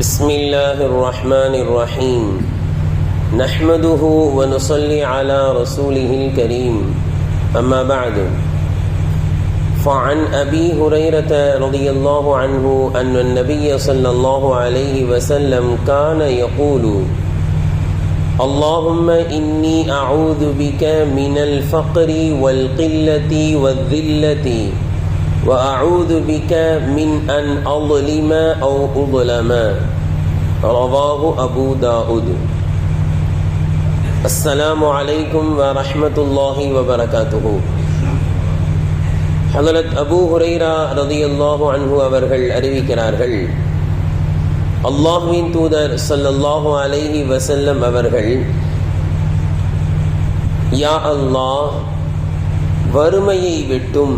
بسم الله الرحمن الرحيم نحمده ونصلي على رسوله الكريم أما بعد فعن أبي هريرة رضي الله عنه أن النبي صلى الله عليه وسلم كان يقول اللهم إني أعوذ بك من الفقر والقلة والذلة وأعوذ بك من أن أظلم أو أظلم رواه أبو داود. السلام عليكم ورحمة الله وبركاته. ஹதரத் Abu Hurairah ரலியல்லாஹு அன்ஹு அவர்கள் அறிவிக்கிறார்கள், அல்லாஹ்வின் தூதர் ஸல்லல்லாஹு அலைஹி வஸல்லம் அவர்கள், யா அல்லாஹ், வறுமையை விட்டும்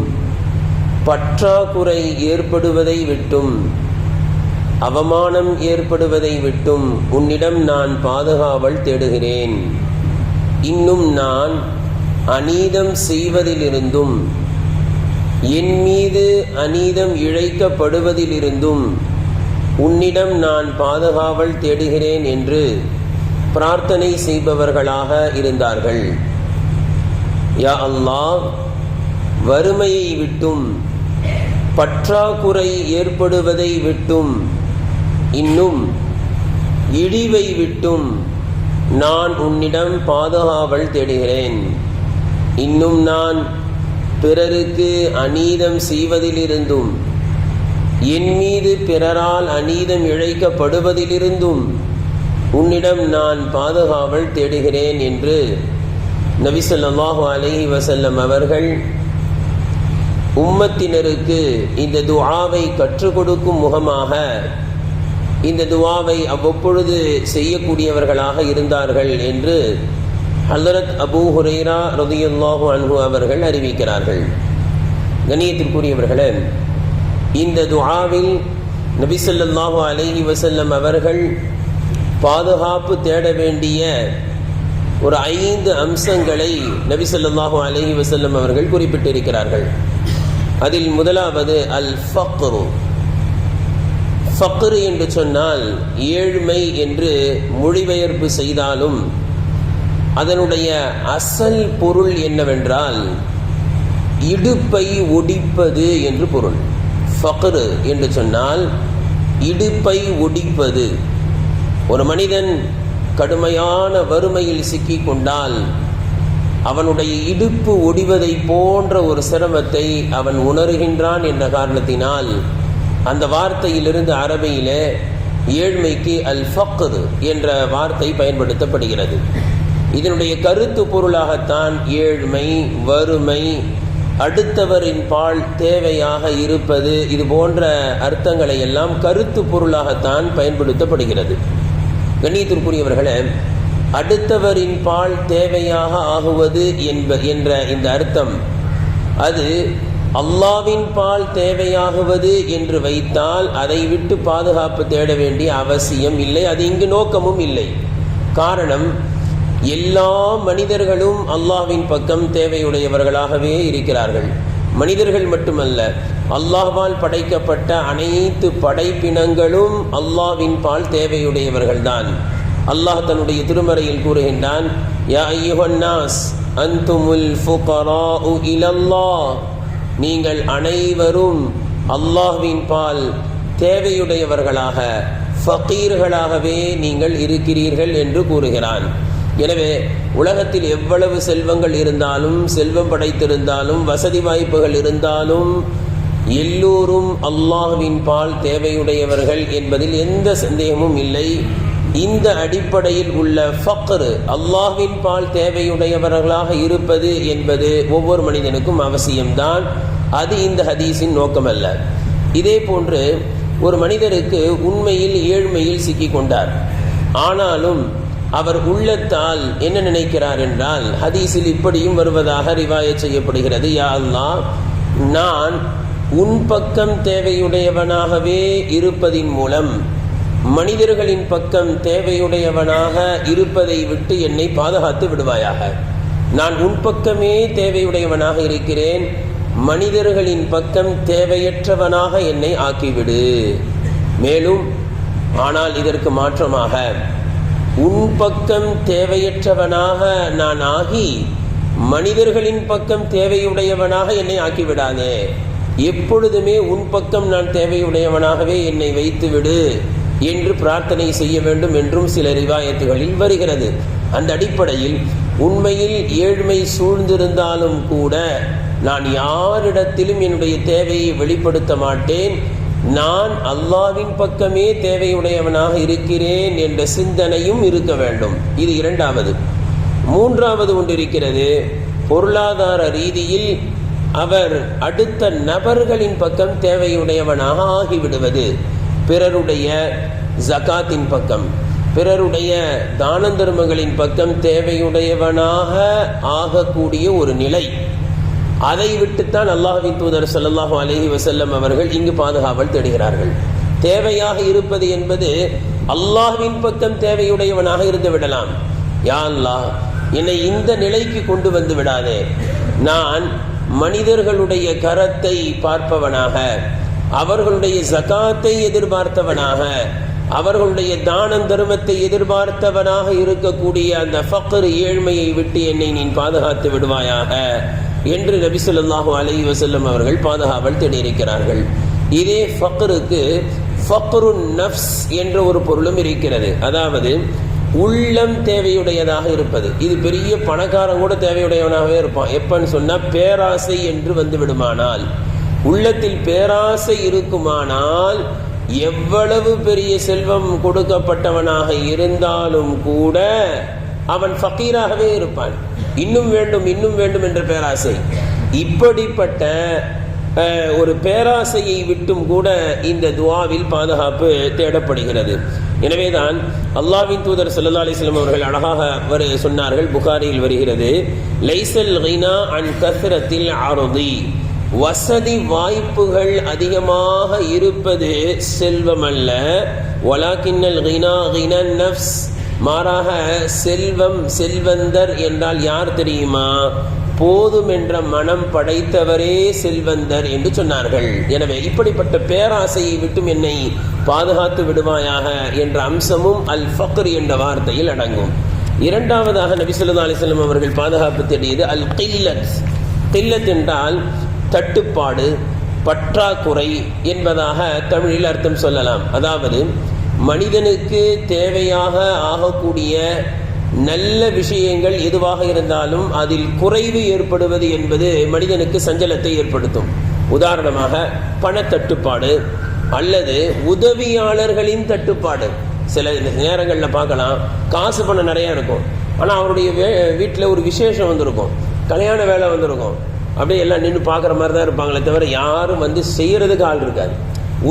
பற்றாக்குறை ஏற்படுவதை விட்டும் அவமானம் ஏற்படுவதை விட்டும் உன்னிடம் நான் பாதுகாவல் தேடுகிறேன். இன்னும் நான் அநீதம் செய்வதிலிருந்தும் என் மீது அநீதம் இழைக்கப்படுவதிலிருந்தும் உன்னிடம் நான் பாதுகாவல் தேடுகிறேன் என்று பிரார்த்தனை செய்பவர்களாக இருந்தார்கள். யா அல்லாஹ், வறுமையை விட்டும் பற்றாக்குறை ஏற்படுவதை விட்டும் இன்னும் இழிவை விட்டும் நான் உன்னிடம் பாதுகாவல் தேடுகிறேன். இன்னும் நான் பிறருக்கு அநீதம் செய்வதிலிருந்தும் என் மீது பிறரால் அநீதம் இழைக்கப்படுவதிலிருந்தும் உன்னிடம் நான் பாதுகாவல் தேடுகிறேன் என்று நபி ஸல்லல்லாஹு அலைஹி வஸல்லம் அவர்கள் உம்மத்தினருக்கு இந்த துஆவை கற்றுக் கொடுக்கும் முகமாக இந்த துஆவை அவ்வப்பொழுது செய்யக்கூடியவர்களாக இருந்தார்கள் என்று ஹதரத் அபூ ஹுரைரா ரலியல்லாஹு அன்ஹு அவர்கள் அறிவிக்கிறார்கள். கண்ணியத்திற்குரியவர்களே, இந்த துஆவில் நபி ஸல்லல்லாஹு அலைஹி வஸல்லம் அவர்கள் பாதுகாப்பு தேட வேண்டிய ஒரு 5 அம்சங்களை நபி ஸல்லல்லாஹு அலைஹி வஸல்லம் அவர்கள் குறிப்பிட்டிருக்கிறார்கள். அதில் முதலாவது அல் ஃபக்ரு. ஃபக்ரு என்று சொன்னால் ஏழ்மை என்று மொழிபெயர்ப்பு செய்தாலும் அதனுடைய அசல் பொருள் என்னவென்றால் இடுப்பை ஒடிப்பது என்று பொருள். ஃபக்ரு என்று சொன்னால் இடுப்பை ஒடிப்பது. ஒரு மனிதன் கடுமையான வறுமையில் சிக்கிக் கொண்டால் அவனுடைய இடுப்பு ஒடிவதை போன்ற ஒரு சிரமத்தை அவன் உணர்கின்றான் என்ற காரணத்தினால் அந்த வார்த்தையிலிருந்து அரபியிலே ஏழ்மைக்கு அல் ஃபக்ர் என்ற வார்த்தை பயன்படுத்தப்படுகிறது. இதனுடைய கருத்து பொருளாகத்தான் ஏழ்மை, வறுமை, அடுத்தவரின் பால் தேவையாக இருப்பது, இது போன்ற அர்த்தங்களை எல்லாம் கருத்து பொருளாகத்தான் பயன்படுத்தப்படுகிறது. கண்ணியத்திற்குரியவர்களே, அடுத்தவரின் பால் தேவையாக ஆகுவது என்ற இந்த அர்த்தம் அது அல்லாஹ்வின் பால் தேவையாகுவது என்று வைத்தால் அதை விட்டு பாதுகாப்பு தேட வேண்டிய அவசியம் இல்லை. அது இங்கு நோக்கமும் இல்லை. காரணம், எல்லா மனிதர்களும் அல்லாஹ்வின் பக்கம் தேவையுடையவர்களாகவே இருக்கிறார்கள். மனிதர்கள் மட்டுமல்ல, அல்லாஹ்வால் படைக்கப்பட்ட அனைத்து படைப்பினங்களும் அல்லாஹ்வின் பால் தேவையுடையவர்கள்தான். அல்லாஹ் தன்னுடைய திருமறையில் கூறுகின்றான், யா அய்யுஹன் நாஸ் அன்துமுல் ஃபுகராஉ இலல்லாஹ், நீங்கள் அனைவரும் அல்லாஹ்வின் பால் தேவையுடையவர்களாக, ஃபகீர்களாகவே நீங்கள் இருக்கிறீர்கள் என்று கூறுகிறான். எனவே உலகத்தில் எவ்வளவு செல்வங்கள் இருந்தாலும், செல்வம் படைத்திருந்தாலும், வசதி வாய்ப்புகள் இருந்தாலும் எல்லோரும் அல்லாஹ்வின் பால் தேவையுடையவர்கள் என்பதில் எந்த சந்தேகமும் இல்லை. இந்த அடிப்படையில் உள்ள ஃபக்ர், அல்லாஹ்வின் பால் தேவையுடையவர்களாக இருப்பது என்பது ஒவ்வொரு மனிதனுக்கும் அவசியம்தான். அது இந்த ஹதீஸின் நோக்கமல்ல. இதே போன்று ஒரு மனிதருக்கு உண்மையில் ஏழ்மையில் சிக்கிக் கொண்டார். ஆனாலும் அவர் உள்ளத்தால் என்ன நினைக்கிறார் என்றால், ஹதீஸில் இப்படியும் வருவதாக ரிவாயத் செய்யப்படுகிறது, யா அல்லாஹ், நான் உன் பக்கம் தேவையுடையவனாகவே இருப்பதின் மூலம் மனிதர்களின் பக்கம் தேவையுடையவனாக இருப்பதை விட்டு என்னை பாதுகாத்து விடுவாயாக. நான் உன் பக்கமே தேவையுடையவனாக இருக்கிறேன், மனிதர்களின் பக்கம் தேவையற்றவனாக என்னை ஆக்கிவிடு. மேலும் ஆனால் இதற்கு மாற்றமாக உன் பக்கம் தேவையற்றவனாக நான் ஆகி மனிதர்களின் பக்கம் தேவையுடையவனாக என்னை ஆக்கிவிடாதே. எப்பொழுதுமே உன் பக்கம் நான் தேவையுடையவனாகவே என்னை வைத்துவிடு என்று பிரார்த்தனை செய்ய வேண்டும் என்றும் சில ரிவாயத்துகளில் வருகிறது. அந்த அடிப்படையில் உண்மையில் ஏழ்மை சூழ்ந்திருந்தாலும் கூட நான் யாரிடத்திலும் என்னுடைய தேவையை வெளிப்படுத்த மாட்டேன். நான் அல்லாஹ்வின் பக்கமே தேவையுடையவனாக இருக்கிறேன் என்ற சிந்தனையும் இருக்க வேண்டும். இது இரண்டாவது. மூன்றாவது ஒன்று இருக்கிறது. பொருளாதார ரீதியில் அவர் அடுத்த நபர்களின் பக்கம் தேவையுடையவனாக ஆகிவிடுவது. பிறருடைய ஜகாத்தின் பக்கம், பிறருடைய தான தர்மங்களின் பக்கம் தேவையுடையவனாக ஆகக்கூடிய ஒரு நிலை. அதை விட்டுத்தான் அல்லாஹ்வின் தூதர் ஸல்லல்லாஹு அலைஹி வஸல்லம் அவர்கள் இங்கு பாதுகாவல் தேடுகிறார்கள். தேவையாக இருப்பது என்பது அல்லாஹ்வின் பக்கம் தேவையுடையவனாக இருந்து விடலாம். யா அல்லாஹ், என்னை இந்த நிலைக்கு கொண்டு வந்து விடாதே. நான் மனிதர்களுடைய கரத்தை பார்ப்பவனாக, அவர்களுடைய ஜகாத்தை எதிர்பார்த்தவனாக, அவர்களுடைய தான தர்மத்தை எதிர்பார்த்தவனாக இருக்கக்கூடிய அந்த ஃபக்ர் ஏழ்மையை விட்டு என்னை நீ பாதுகாத்து விடுவாயாக என்று நபி ஸல்லல்லாஹு அலைஹி வஸல்லம் அவர்கள் பாதுகாவல் தேடியிருக்கிறார்கள். இதே ஃபக்ருக்கு ஃபக்ருன் நஃப்ஸ் என்ற ஒரு பொருளும் இருக்கிறது. அதாவது உள்ளம் தேவையுடையதாக இருப்பது. இது பெரிய பணக்காரன் கூட தேவையுடையவனாகவே இருப்பான். எப்பன்னு சொன்னா பேராசை என்று வந்து விடுமானால், உள்ளத்தில் பேராசை இருக்குமானால் எவ்வளவு பெரிய செல்வம் கொடுக்கப்பட்டவனாக இருந்தாலும் கூட அவன் ஃபக்கீராகவே இருப்பான். இன்னும் வேண்டும் இன்னும் வேண்டும் என்ற பேராசை. இப்படிப்பட்ட ஒரு பேராசையை விட்டும் கூட இந்த துஆவில் பாதுகாப்பு தேடப்படுகிறது. எனவேதான் அல்லாஹ்வின் தூதர் ஸல்லல்லாஹு அலைஹி வஸல்லம் அவர்கள் அழகாக சொன்னார்கள். புகாரியில் வருகிறது, லைஸல் கினா அன் கஸ்ரத்தில் அர்தி. வசதி வாய்ப்புகள் அதிகமாக இருப்பது செல்வம் அல்ல. வலாக்கின்னல் கினா கினன் நஃப்ஸ். மாறாக செல்வம், செல்வந்தர் என்றால் யார் தெரியுமா? போதும் என்ற மனம் படைத்தவரே செல்வந்தர் என்று சொன்னார்கள். எனவே இப்படிப்பட்ட பேராசையை விட்டும் என்னை பாதுகாத்து விடுவாயாக என்ற அம்சமும் அல் ஃபக்ர் என்ற வார்த்தையில் அடங்கும். இரண்டாவதாக நபி ஸல்லல்லாஹு அலைஹி வஸல்லம் அவர்கள் பாதுகாப்பு தேடியது அல் கில்லத். கில்லத் என்றால் தட்டுப்பாடு, பற்றாக்குறை என்பதாக தமிழில் அர்த்தம் சொல்லலாம். அதாவது மனிதனுக்கு தேவையாக ஆகக்கூடிய நல்ல விஷயங்கள் எதுவாக இருந்தாலும் அதில் குறைவு ஏற்படுவது என்பது மனிதனுக்கு சஞ்சலத்தை ஏற்படுத்தும். உதாரணமாக பணத்தட்டுப்பாடு அல்லது உதவியாளர்களின் தட்டுப்பாடு. சில நேரங்களில் பார்க்கலாம், காசு பணம் நிறைய இருக்கும், ஆனால் அவருடைய வீட்டில் ஒரு விசேஷம் வந்திருக்கும், கல்யாண வேலை வந்திருக்கும், அப்படியே எல்லாம் நின்று பார்க்குற மாதிரி தான் இருப்பாங்களே தவிர யாரும் வந்து செய்யறதுக்கு ஆள் இருக்காது.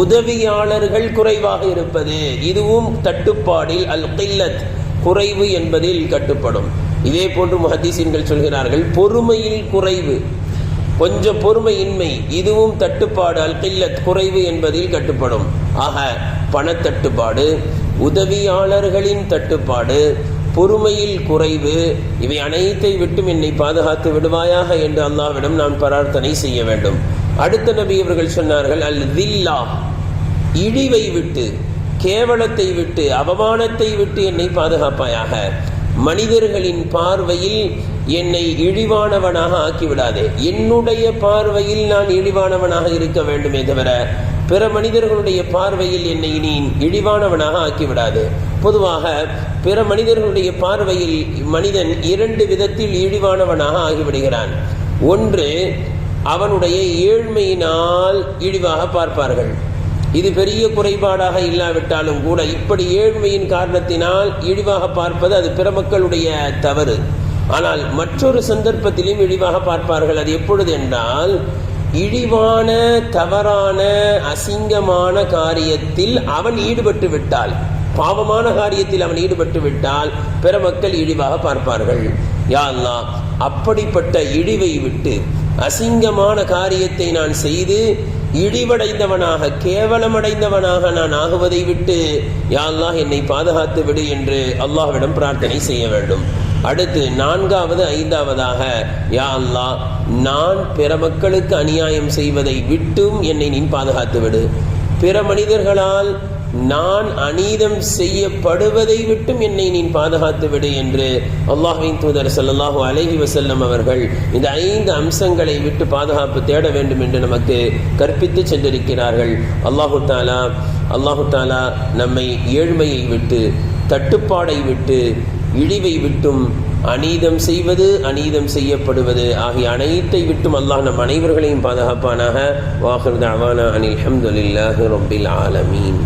உதவியாளர்கள் குறைவாக இருப்பது இதுவும் தட்டுப்பாடில் அல் கில்லத், குறைவு என்பதில் கட்டுப்படும். இதே போன்று முஹத்திஸீன்கள் சொல்கிறார்கள், பொறுமையில் குறைவு, கொஞ்சம் பொறுமையின்மை, இதுவும் தட்டுப்பாடு அல் கில்லத், குறைவு என்பதில் கட்டுப்படும். ஆக பணத்தட்டுப்பாடு, உதவியாளர்களின் தட்டுப்பாடு, பொறுமையில் குறைவு, இவை அனைத்தை விட்டும் என்னை பாதுகாத்து விடுவாயாக என்று அல்லாஹ்விடம் நான் பிரார்த்தனை செய்ய வேண்டும். அடுத்த நபி அவர்கள் சொன்னார்கள், அல் தில்லா, இழிவை விட்டு, கேவலத்தை விட்டு, அவமானத்தை விட்டு என்னை பாதுகாப்பாயாக. மனிதர்களின் பார்வையில் என்னை இழிவானவனாக ஆக்கிவிடாதே. என்னுடைய பார்வையில் நான் இழிவானவனாக இருக்க வேண்டுமே தவிர பிற மனிதர்களுடைய பார்வையில் என்னை நீ இழிவானவனாக ஆக்கிவிடாது. பொதுவாக பிற மனிதர்களுடைய பார்வையில் மனிதன் இரண்டு விதத்தில் இழிவானவனாக ஆகிவிடுகிறான். ஒன்று, அவனுடைய ஏழ்மையினால் இழிவாக பார்ப்பார்கள். இது பெரிய குறைபாடாக இல்லாவிட்டாலும் கூட இப்படி ஏழ்மையின் காரணத்தினால் இழிவாக பார்ப்பது அது பிற மக்களுடைய தவறு. ஆனால் மற்றொரு சந்தர்ப்பத்திலும் இழிவாக பார்ப்பார்கள். அது எப்பொழுது என்றால், இழிவான, தவறான, அசிங்கமான காரியத்தில் அவன் ஈடுபட்டு விட்டால், பாவமான காரியத்தில் அவன் ஈடுபட்டு விட்டால் பிற மக்கள் இழிவாக பார்ப்பார்கள். யா அல்லாஹ், அப்படிப்பட்ட இழிவை விட்டு, அசிங்கமான காரியத்தை நான் செய்து இழிவடைந்தவனாக, கேவலமடைந்தவனாக நான் ஆகுவதை விட்டு யா அல்லாஹ் என்னை பாதுகாத்து விடு என்று அல்லாஹ்விடம் பிரார்த்தனை செய்ய வேண்டும். அடுத்து நான்காவது, ஐந்தாவதாக, யா அல்லாஹ், நான் பிற மக்களுக்கு அநியாயம் செய்வதை விட்டும் என்னை நீ பாதுகாத்து விடு. பிற மனிதர்களால் நான் அநீதம் செய்யப்படுவதை விட்டும் என்னை நீ பாதுகாத்து விடு என்று அல்லாஹ்வின் தூதர் ஸல்லல்லாஹு அலைஹி வஸல்லம் அவர்கள் இந்த 5 அம்சங்களை விட்டு பாதுகாப்பு தேட வேண்டும் என்று நமக்கு கற்பித்து சென்றிருக்கிறார்கள். அல்லாஹு தாலா நம்மை ஏழ்மையை விட்டு, தட்டுப்பாடை விட்டு, இழிவை விட்டும், அநீதம் செய்வது, அநீதம் செய்யப்படுவது ஆகிய அனைத்தை விட்டும் அல்லாஹ் நம் அனைவர்களையும் பாதுகாப்பானாக. வாஹிர் தஅவானா அனில் ஹம்துலில்லாஹி ரப்பில் ஆலமீன்.